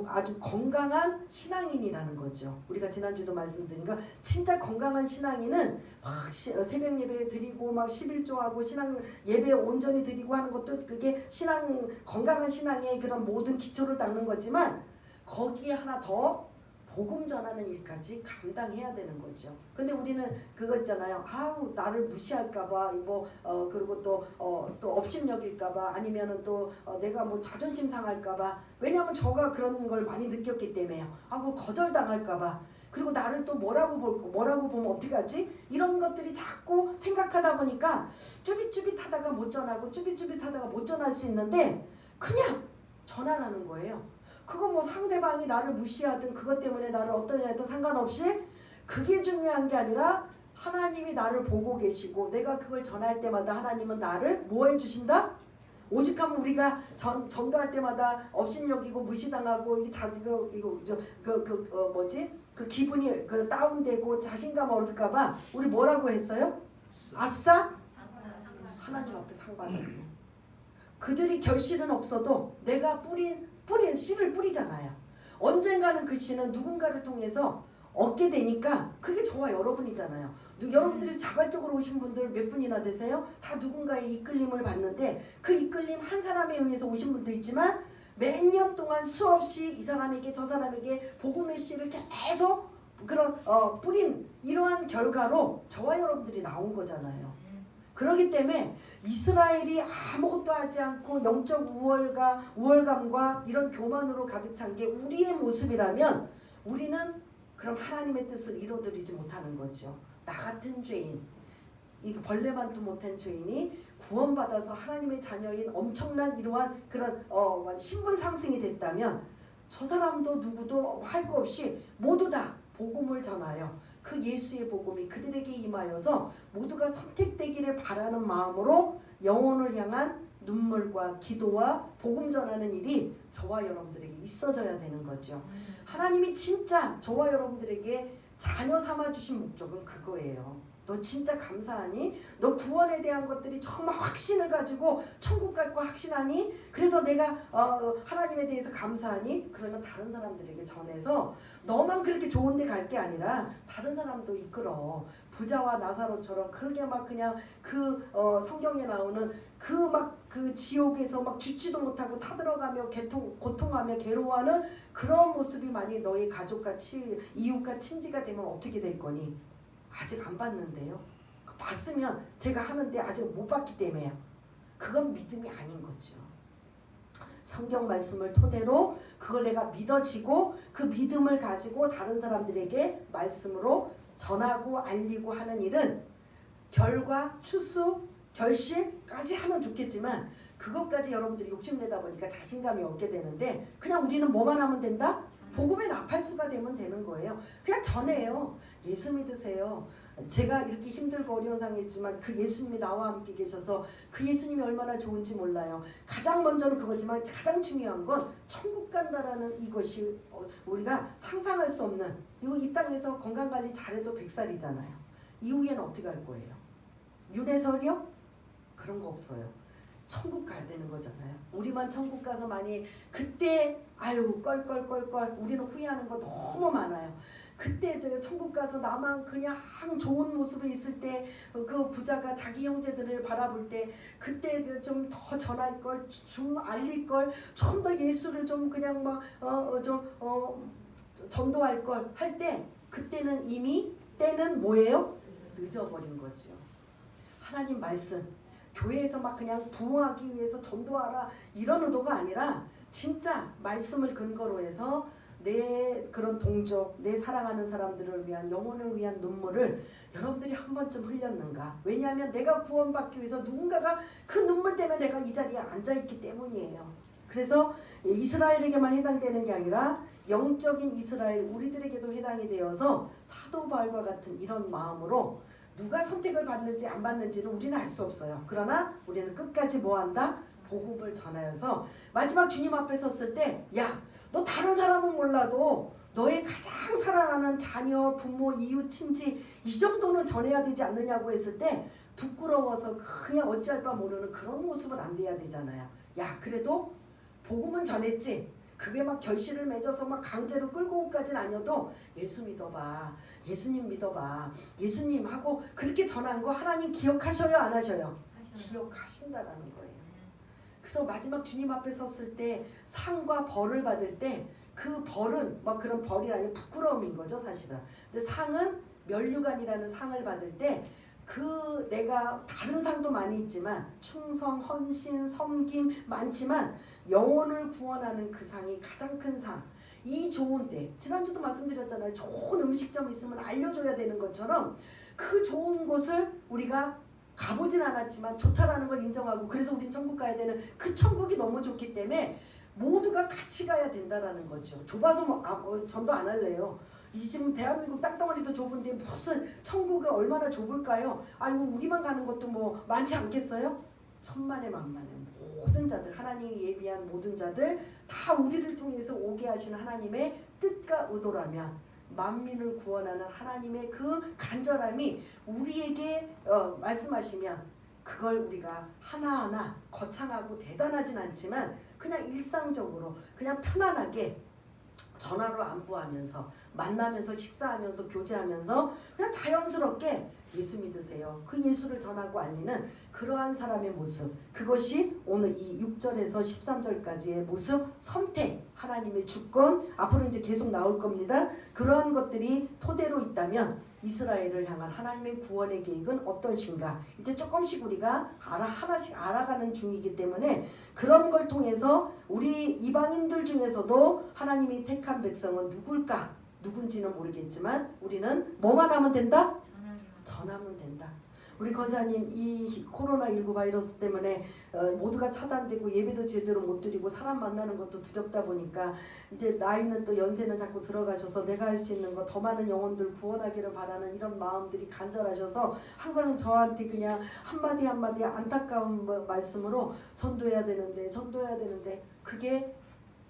아주 건강한 신앙인이라는 거죠. 우리가 지난주도 말씀드린 거, 진짜 건강한 신앙인은 막 새벽 예배 드리고 막 11조하고 신앙 예배 온전히 드리고 하는 것도 그게 건강한 신앙의 그런 모든 기초를 닦는 거지만, 거기에 하나 더 복음 전하는 일까지 감당해야 되는 거죠. 근데 우리는 그거 있잖아요. 나를 무시할까봐, 그리고 또 업신여길까봐, 아니면은 또 내가 자존심 상할까봐. 왜냐하면 저가 그런 걸 많이 느꼈기 때문에요. 거절당할까봐. 그리고 나를 또 뭐라고 보면 어떡하지? 이런 것들이 자꾸 생각하다 보니까 쭈빗쭈빗하다가 못 전하고 쭈빗쭈빗하다가 못 전할 수 있는데, 그냥 전환하는 거예요. 그거 상대방이 나를 무시하든 그것 때문에 나를 어떠냐 해도 상관없이, 그게 중요한 게 아니라 하나님이 나를 보고 계시고 내가 그걸 전할 때마다 하나님은 나를 뭐 해주신다? 오죽하면 우리가 전도할 때마다 업신여기고 무시당하고 그 기분이 다운되고 자신감 얻을까봐 우리 뭐라고 했어요? 아싸? 하나님 앞에 상 받았네. 그들이 결실은 없어도 내가 뿌린 씨를 뿌리잖아요. 언젠가는 그 씨는 누군가를 통해서 얻게 되니까 그게 저와 여러분이잖아요. 여러분들이 자발적으로 오신 분들 몇 분이나 되세요? 다 누군가의 이끌림을 받는데, 그 이끌림 한 사람에 의해서 오신 분도 있지만 몇 년 동안 수없이 이 사람에게 저 사람에게 복음의 씨를 계속 뿌린 이러한 결과로 저와 여러분들이 나온 거잖아요. 그렇기 때문에 이스라엘이 아무것도 하지 않고 영적 우월감과 이런 교만으로 가득 찬 게 우리의 모습이라면, 우리는 그럼 하나님의 뜻을 이루어드리지 못하는 거죠. 나 같은 죄인, 이 벌레만도 못한 죄인이 구원받아서 하나님의 자녀인 엄청난 이러한 그런 신분 상승이 됐다면, 저 사람도 누구도 할 거 없이 모두 다 복음을 전하여 그 예수의 복음이 그들에게 임하여서 모두가 선택되기를 바라는 마음으로 영혼을 향한 눈물과 기도와 복음 전하는 일이 저와 여러분들에게 있어져야 되는 거죠. 하나님이 진짜 저와 여러분들에게 자녀 삼아주신 목적은 그거예요. 너 진짜 감사하니? 너 구원에 대한 것들이 정말 확신을 가지고 천국 갈 거 확신하니? 그래서 내가 하나님에 대해서 감사하니? 그러면 다른 사람들에게 전해서 너만 그렇게 좋은 데 갈 게 아니라 다른 사람도 이끌어. 부자와 나사로처럼 그렇게 막 그냥 그 성경에 나오는 그 지옥에서 막 죽지도 못하고 타들어가며 고통하며 괴로워하는 그런 모습이 만약 너의 가족과 이웃과 친지가 되면 어떻게 될 거니? 아직 안 봤는데요. 봤으면 제가 하는데 아직 못 봤기 때문에요. 그건 믿음이 아닌 거죠. 성경 말씀을 토대로 그걸 내가 믿어지고 그 믿음을 가지고 다른 사람들에게 말씀으로 전하고 알리고 하는 일은 결과, 추수, 결실까지 하면 좋겠지만 그것까지 여러분들이 욕심내다 보니까 자신감이 없게 되는데 그냥 우리는 뭐만 하면 된다? 복음의 나팔수가 되면 되는 거예요. 그냥 전해요. 예수 믿으세요. 제가 이렇게 힘들고 어려운 상황에 있지만 그 예수님이 나와 함께 계셔서 그 예수님이 얼마나 좋은지 몰라요. 가장 먼저는 그거지만 가장 중요한 건 천국 간다라는 이것이 우리가 상상할 수 없는 이거 이 땅에서 건강관리 잘해도 100살이잖아요. 이후에는 어떻게 할 거예요? 윤회설이요? 그런 거 없어요. 천국 가야 되는 거잖아요. 우리만 천국 가서 많이 그때 아유 껄껄껄껄 우리는 후회하는 거 너무 많아요. 그때 제가 천국 가서 나만 그냥 좋은 모습에 있을 때 그 부자가 자기 형제들을 바라볼 때 그때 좀 더 전할 걸, 좀 알릴 걸, 좀 더 예수를 좀 그냥 막 전도할 걸 할 때 그때는 이미 때는 뭐예요? 늦어버린 거죠. 하나님 말씀 교회에서 막 그냥 부흥하기 위해서 전도하라 이런 의도가 아니라 진짜 말씀을 근거로 해서 내 그런 동족, 내 사랑하는 사람들을 위한 영혼을 위한 눈물을 여러분들이 한 번쯤 흘렸는가? 왜냐하면 내가 구원받기 위해서 누군가가 그 눈물 때문에 내가 이 자리에 앉아있기 때문이에요. 그래서 이스라엘에게만 해당되는 게 아니라 영적인 이스라엘 우리들에게도 해당이 되어서 사도 바울과 같은 이런 마음으로 누가 선택을 받는지 안 받는지는 우리는 알 수 없어요. 그러나 우리는 끝까지 뭐한다? 복음을 전하여서 마지막 주님 앞에 섰을 때 야, 너 다른 사람은 몰라도 너의 가장 사랑하는 자녀, 부모, 이웃, 친지 이 정도는 전해야 되지 않느냐고 했을 때 부끄러워서 그냥 어찌할 바 모르는 그런 모습은 안 돼야 되잖아요. 야, 그래도 복음은 전했지. 그게 막 결실을 맺어서 막 강제로 끌고 오기까지는 아니어도 예수 믿어봐. 예수님 믿어봐. 예수님 하고 그렇게 전한 거 하나님 기억하셔요? 안 하셔요? 기억하신다라는 거예요. 그래서 마지막 주님 앞에 섰을 때 상과 벌을 받을 때 그 벌은 막 그런 벌이 아니라 부끄러움인 거죠 사실은. 근데 상은 면류관이라는 상을 받을 때 그 내가 다른 상도 많이 있지만 충성, 헌신, 섬김 많지만 영혼을 구원하는 그 상이 가장 큰 상. 이 좋은 때 지난주도 말씀드렸잖아요. 좋은 음식점 있으면 알려줘야 되는 것처럼 그 좋은 곳을 우리가 가보진 않았지만 좋다라는 걸 인정하고 그래서 우린 천국 가야 되는 그 천국이 너무 좋기 때문에 모두가 같이 가야 된다라는 거죠. 좁아서 전도 안 할래요. 이 지금 대한민국 땅덩어리도 좁은데 무슨 천국이 얼마나 좁을까요? 아이고 우리만 가는 것도 뭐 많지 않겠어요? 천만의 만만의 모든 자들 하나님이 예비한 모든 자들 다 우리를 통해서 오게 하시는 하나님의 뜻과 의도라면 만민을 구원하는 하나님의 그 간절함이 우리에게 말씀하시면 그걸 우리가 하나하나 거창하고 대단하진 않지만 그냥 일상적으로 그냥 편안하게 전화로 안부하면서 만나면서 식사하면서 교제하면서 그냥 자연스럽게 예수 믿으세요. 그 예수를 전하고 알리는 그러한 사람의 모습 그것이 오늘 이 6절에서 13절까지의 모습 선택 하나님의 주권 앞으로 이제 계속 나올 겁니다. 그러한 것들이 토대로 있다면 이스라엘을 향한 하나님의 구원의 계획은 어떠신가 이제 조금씩 우리가 하나씩 알아가는 중이기 때문에 그런 걸 통해서 우리 이방인들 중에서도 하나님이 택한 백성은 누굴까 누군지는 모르겠지만 우리는 뭐만 하면 된다? 전하면 된다. 우리 권사님 이 코로나19 바이러스 때문에 모두가 차단되고 예배도 제대로 못 드리고 사람 만나는 것도 두렵다 보니까 이제 나이는 또 연세는 자꾸 들어가셔서 내가 할 수 있는 거 더 많은 영혼들 구원하기를 바라는 이런 마음들이 간절하셔서 항상 저한테 그냥 한마디 한마디 안타까운 말씀으로 전도해야 되는데 그게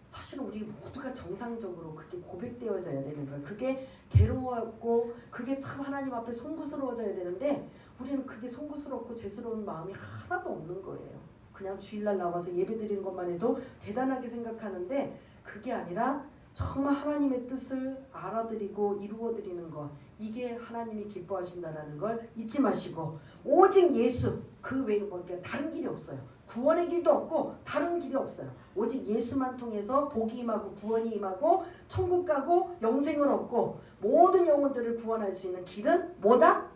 사실 우리 모두가 정상적으로 그게 고백되어져야 되는 거예요. 그게 괴로웠고 그게 참 하나님 앞에 송구스러워져야 되는데 우리는 그게 송구스럽고 죄스러운 마음이 하나도 없는 거예요. 그냥 주일날 나와서 예배 드리는 것만 해도 대단하게 생각하는데 그게 아니라 정말 하나님의 뜻을 알아들이고 이루어드리는 것, 이게 하나님이 기뻐하신다는 걸 잊지 마시고 오직 예수, 그 외에 다른 길이 없어요. 구원의 길도 없고 다른 길이 없어요. 오직 예수만 통해서 복이 임하고 구원이 임하고 천국 가고 영생을 얻고 모든 영혼들을 구원할 수 있는 길은 뭐다?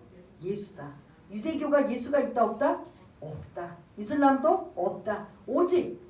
예수다. 유대교가 예수가 있다 없다? 없다. 이슬람도 없다. 오직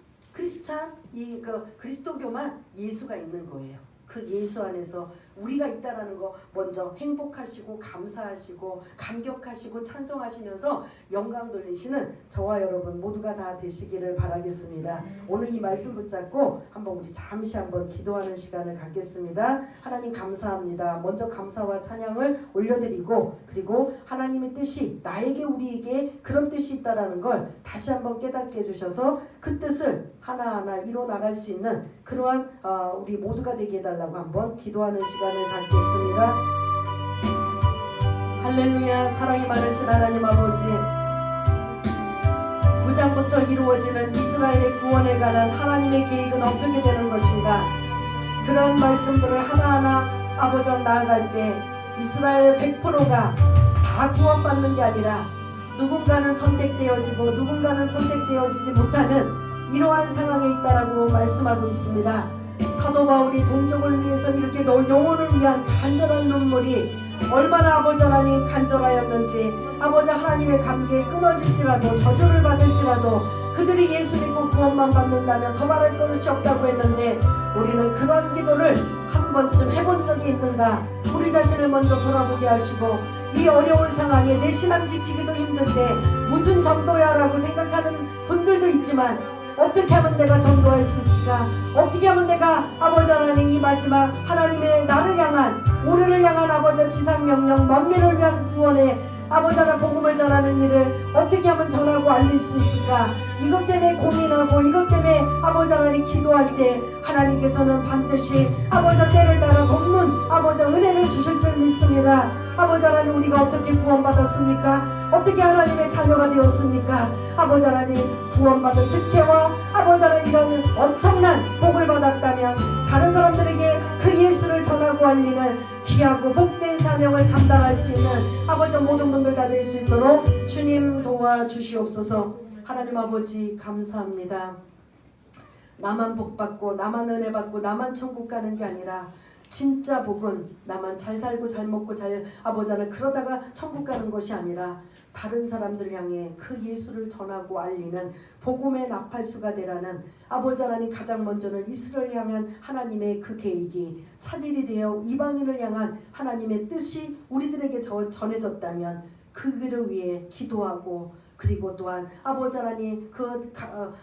그리스도교만 예수가 있는 거예요. 그 예수 안에서 우리가 있다라는 거 먼저 행복하시고 감사하시고 감격하시고 찬송하시면서 영광 돌리시는 저와 여러분 모두가 다 되시기를 바라겠습니다. 오늘 이 말씀 붙잡고 한번 우리 잠시 한번 기도하는 시간을 갖겠습니다. 하나님 감사합니다. 먼저 감사와 찬양을 올려드리고 그리고 하나님의 뜻이 나에게 우리에게 그런 뜻이 있다라는 걸 다시 한번 깨닫게 해주셔서 그 뜻을 하나하나 이뤄나갈 수 있는 그러한 우리 모두가 되게 해달라고 한번 기도하는 시간을 갖겠습니다. 할렐루야. 사랑이 많으신 하나님 아버지, 9장부터 이루어지는 이스라엘의 구원에 관한 하나님의 계획은 어떻게 되는 것인가, 그런 말씀들을 하나하나 아버지 나아갈 때 이스라엘 100%가 다 구원받는 게 아니라 누군가는 선택되어지고 누군가는 선택되어지지 못하는 이러한 상황에 있다라고 말씀하고 있습니다. 사도 바울이 동족을 위해서 이렇게 영혼을 위한 간절한 눈물이 얼마나 아버지 하나님 간절하였는지, 아버지 하나님의 관계에 끊어질지라도 저주를 받을지라도 그들이 예수 믿고 구원만 받는다면 더 말할 것이 없다고 했는데 우리는 그런 기도를 한 번쯤 해본 적이 있는가, 우리 자신을 먼저 돌아보게 하시고 이 어려운 상황에 내 신앙 지키기도 힘든데 무슨 전도야 라고 생각하는 분들도 있지만 어떻게 하면 내가 전도할 수 있을까? 어떻게 하면 내가 아버지 하나님 이 마지막 하나님의 나를 향한 우리를 향한 아버지 지상명령 만민을 위한 구원에 아버지 하나 복음을 전하는 일을 어떻게 하면 전하고 알릴 수 있을까? 이것 때문에 고민하고 이것 때문에 아버지 하나님 기도할 때 하나님께서는 반드시 아버지 때를 따라 돕는 아버지 은혜를 주실 줄 믿습니다. 아버지 하나님 우리가 어떻게 구원받았습니까? 어떻게 하나님의 자녀가 되었습니까? 아버지 하나님 구원받은 특혜와 아버지 하나님 이런 엄청난 복을 받았다면 다른 사람들에게 그 예수를 전하고 알리는 귀하고 복된 사명을 감당할 수 있는 아버지 모든 분들 다 될 수 있도록 주님 도와주시옵소서. 하나님 아버지 감사합니다. 나만 복받고 나만 은혜 받고 나만 천국 가는 게 아니라 진짜 복은 나만 잘 살고 잘 먹고 잘 아버지 하나 그러다가 천국 가는 것이 아니라 다른 사람들 향해 그 예수를 전하고 알리는 복음의 나팔수가 되라는 아버지 하나님 가장 먼저는 이스라엘 향한 하나님의 그 계획이 차질이 되어 이방인을 향한 하나님의 뜻이 우리들에게 전해졌다면 그 길을 위해 기도하고 그리고 또한 아버지 하나님 그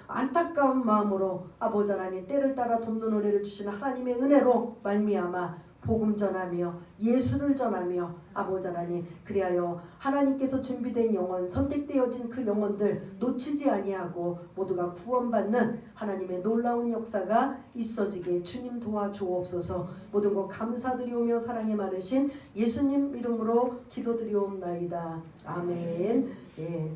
안타까운 마음으로 아버지 하나님 때를 따라 돕는 은혜를 주시는 하나님의 은혜로 말미암아 복음 전하며 예수를 전하며 아버지 하나님 그리하여 하나님께서 준비된 영혼 선택되어진 그 영혼들 놓치지 아니하고 모두가 구원받는 하나님의 놀라운 역사가 있어지게 주님 도와주옵소서. 모든 것 감사드리오며 사랑이 많으신 예수님 이름으로 기도드리옵나이다. 아멘. 예.